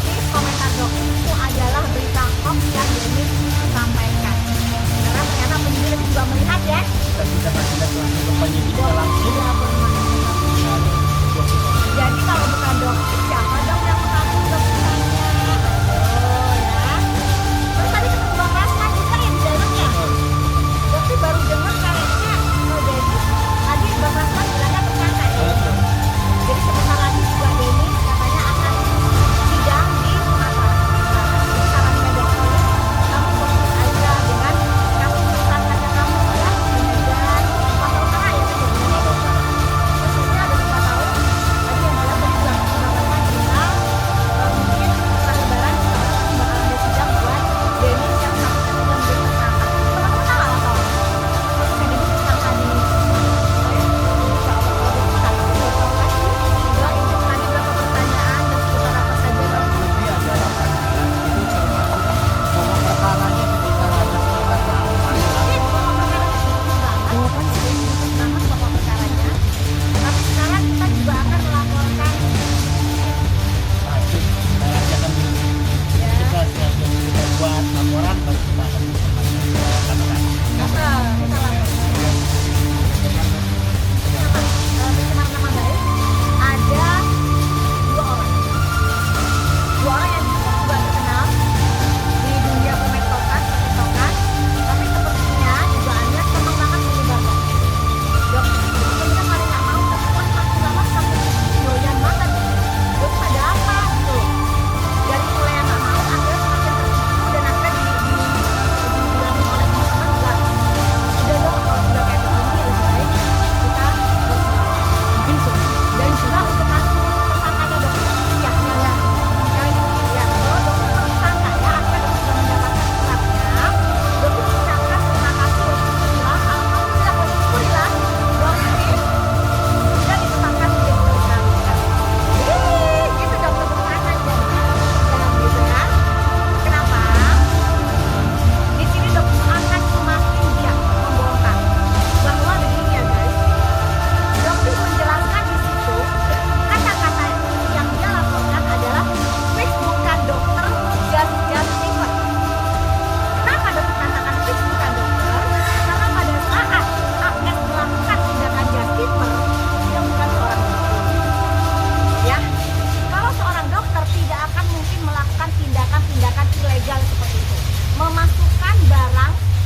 Please komentar dok, itu adalah berita hoax yang Denis sampaikan. Karena ternyata penyidik juga melihat ya. Kita sudah kasih lihat langsung ke penyidiknya langsung. Iya benar. Jadi kalau bukan dokter siapa dong yang mengaku dokternya? Oh ya. Terus tadi ketemu Bang Rasman juga ya di dalamnya. Dokter baru dengar kayaknya Denis tadi Bang Rasman bilangnya tersangka ya. Jadi sebentar lagi juga Denis katanya akan sidang di Sumatera. Jadi sarannya dokter, kamu fokus aja dengan kasus tersangkanya kamu ya, dan pasal utara ya sebenarnya. Kasusnya ada 5 tahun. Tadi yang jelas tadi bilang Bang Rasman bilang mungkin setelah Lebaran bakal ada sidang buat Denis yang kasusnya sudah menjadi tersangka. Teman-teman tahu nggak kalau kasusnya Denis tersangka di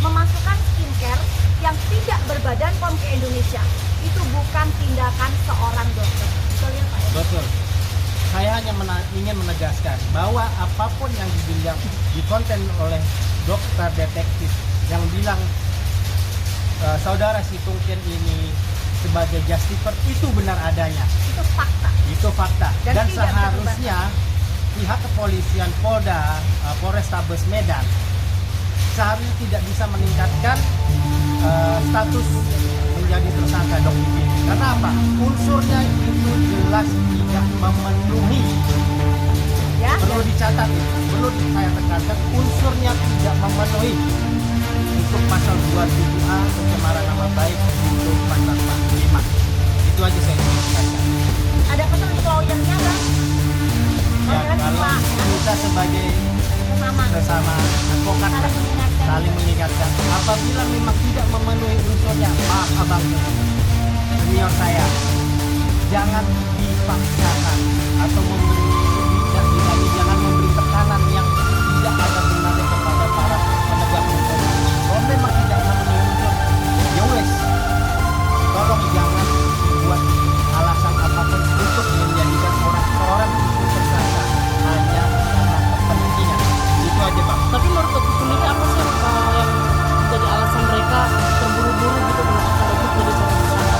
memasukkan skincare yang tidak berbadan POM ke Indonesia. Itu bukan tindakan seorang dokter. Betul ya Pak? Betul. Saya hanya ingin menegaskan bahwa apapun yang dibilang di konten oleh dokter detektif yang bilang saudara si Tungkien ini sebagai justifer itu benar adanya. Itu fakta. Itu fakta. Dan seharusnya pihak kepolisian Polrestabes Medan seharusnya tidak bisa meningkatkan status menjadi tersangka Dok Vivi. Karena apa? Unsurnya itu jelas tidak memenuhi. Ya, perlu dicatat, perlu saya tekankan, unsurnya tidak memenuhi untuk pasal 27A pencemaran nama baik, untuk pasal 45. Itu aja saya ingin tekankan. Ada pesan untuk lawyernya Bang? Ya, kalau kita sebagai sesama advokat saling mengingatkan, apabila memang tidak memenuhi unsurnya, maaf abang senior saya, jangan dipaksakan atau jangan memberi tekanan yang tidak ada benarnya kepada para penegak hukum. Kalau memang tidak memenuhi unsur, ya wes, tolong jangan buat alasan apapun untuk menjadikan seorang itu tersangka hanya karena kepentingan. Itu aja Pak. Tapi menurut dokter sendiri apa sih yang menjadi alasan mereka terburu-buru gitu menetapkan dokter jadi seorang tersangka?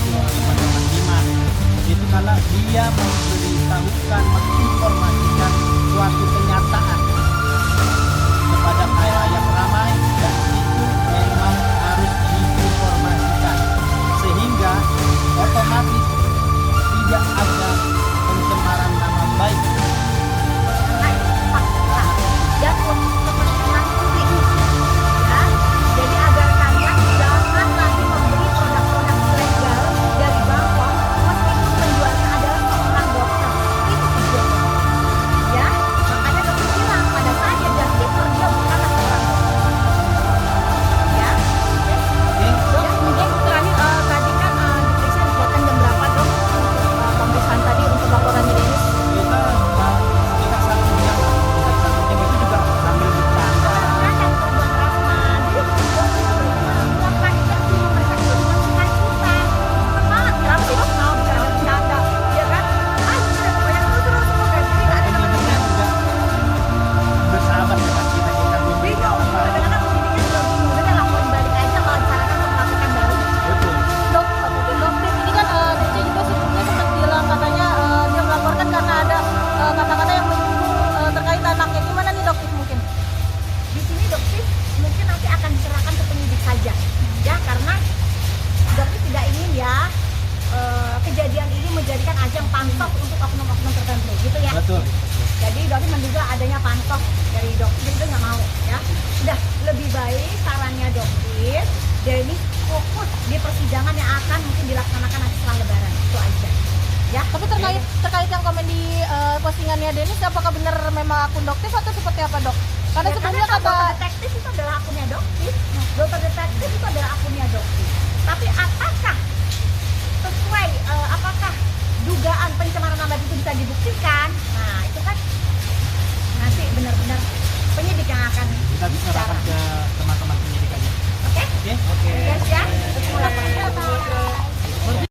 kepada Mas Dimas itu kalau dia memberitahukan, menginformasikan suatu kenyataan kepada khalayak ramai, dan itu memang harus diinformasikan sehingga otomatis tidak ada pencemaran nama baik. Karena itu fakta dan untuk kepentingan publik, ya. Jadi agar kalian jangan lagi membeli produk-produk ilegal dari Bangkok meskipun penjualnya adalah seorang dokter. Itu tujuannya, ya. Makanya dokter bilang pada saya dan Tiper dia bukanlah seorang dokter, ya. Oke. Dok, mungkin terakhir tadi kan diperiksa dijadwalkan jam berapa dok untuk pemeriksaan tadi untuk laporannya Denis? Kita sekitar 1 jam, sekitar 1 jam itu juga sambil bercanda. Kan korban Rahman, jadi dokter itu melakukan interview, mereka itu memastikan kita. Semangat, kenapa sih dok mau bercanda-bercanda, ya kan? Sudah banyak terus semua kan, jadi nggak ada Penyidiknya juga bersahabat dengan kita, kita bingung. bingung. Kadang-kadang penyidiknya juga bingung, udah laporin balik aja kalau misalkan untuk melakukan baru. Betul. Dok, ini kan DC juga sebelumnya sempat bilang katanya dia melaporkan karena ada kata-kata yang menyinggung terkait anaknya. Gimana nih dok mungkin? Di sini dokter mungkin nanti akan diserahkan ke penyidik saja, ya, karena dokter tidak ingin ya kejadian ini menjadikan ajang pansos untuk oknum-oknum tertentu, gitu ya. Betul. Jadi dokter menduga adanya pansos dari dokter, itu nggak mau, ya. Sudah lebih baik sarannya dokter, Denis fokus di persidangan yang akan mungkin dilaksanakan nanti setelah Lebaran, itu aja. Ya. Tapi terkait yang komen di postingannya Denis, apakah benar memang akun dokter atau seperti apa dok? Karena Ya, sebelumnya kan dokter kata detektif itu adalah akunnya dokter. Dokter detektif itu adalah akunnya dokter. Tapi apakah sesuai, apakah dugaan pencemaran nama baik itu bisa dibuktikan? Nah, itu kan nanti benar-benar penyidik yang akan Kita serahkan ke teman-teman penyidik aja. Oke? Oke. Guys ya, untuk laporannya.